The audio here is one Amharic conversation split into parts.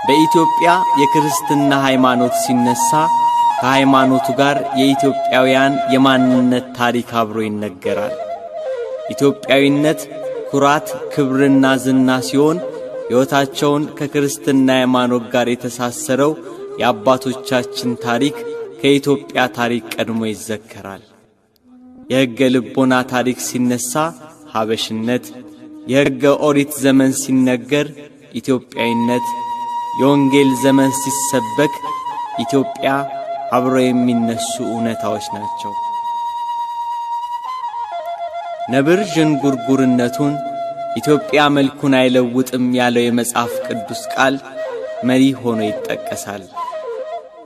በኢትዮጵያ የክርስትና ሃይማኖት ሲነሳ ከሃይማኖቱ ጋር የኢትዮጵያውያን የማንነት ታሪክ አብሮ ይነገራል። ኢትዮጵያዊነት ኩራት፣ ክብርና ዝና ሲሆን ሕይወታቸውን ከክርስትና ሃይማኖት ጋር የተሳሰረው የአባቶቻችን ታሪክ ከኢትዮጵያ ታሪክ ቀድሞ ይዘከራል። የሕገ ልቦና ታሪክ ሲነሳ ሀበሽነት፣ የሕገ ኦሪት ዘመን ሲነገር ኢትዮጵያዊነት፣ የወንጌል ዘመን ሲሰበክ ኢትዮጵያ አብሮ የሚነሱ እውነታዎች ናቸው። ነብር ዥንጉርጉርነቱን ኢትዮጵያ መልኩን አይለውጥም ያለው የመጽሐፍ ቅዱስ ቃል መሪ ሆኖ ይጠቀሳል።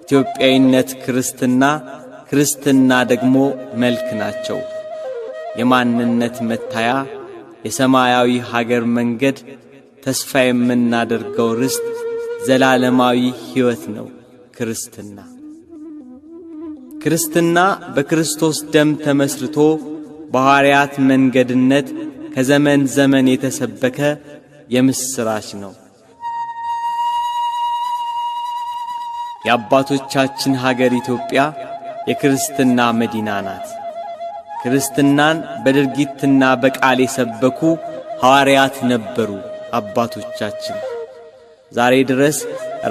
ኢትዮጵያዊነት ክርስትና፣ ክርስትና ደግሞ መልክ ናቸው። የማንነት መታያ፣ የሰማያዊ ሀገር መንገድ፣ ተስፋ የምናደርገው ርስት፣ ዘላለማዊ ሕይወት ነው ክርስትና። ክርስትና በክርስቶስ ደም ተመስርቶ በሐዋርያት መንገድነት ከዘመን ዘመን የተሰበከ የምስራች ነው። የአባቶቻችን ሀገር ኢትዮጵያ የክርስትና መዲና ናት። ክርስትናን በድርጊትና በቃል የሰበኩ ሐዋርያት ነበሩ አባቶቻችን። ዛሬ ድረስ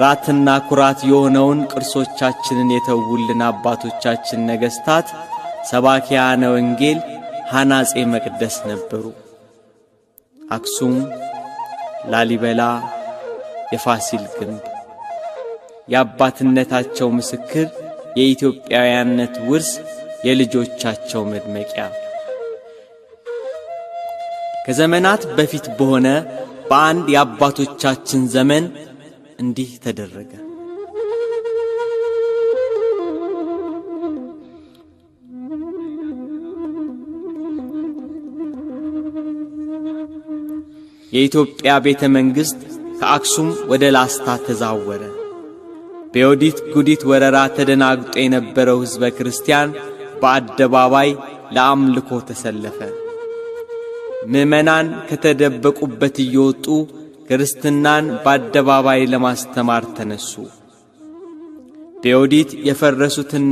ራትና ኩራት የሆነውን ቅርሶቻችንን የተውልን አባቶቻችን ነገሥታት ሰባኪያነ ወንጌል፣ ሐናጼ መቅደስ ነበሩ። አክሱም፣ ላሊበላ፣ የፋሲል ግንብ የአባትነታቸው ምስክር፣ የኢትዮጵያውያንነት ውርስ፣ የልጆቻቸው መድመቂያ። ከዘመናት በፊት በሆነ በአንድ የአባቶቻችን ዘመን እንዲህ ተደረገ። የኢትዮጵያ ቤተ መንግሥት ከአክሱም ወደ ላስታ ተዛወረ። በዮዲት ጉዲት ወረራ ተደናግጦ የነበረው ሕዝበ ክርስቲያን በአደባባይ ለአምልኮ ተሰለፈ። ምዕመናን ከተደበቁበት እየወጡ ክርስትናን በአደባባይ ለማስተማር ተነሱ። በዮዲት የፈረሱትን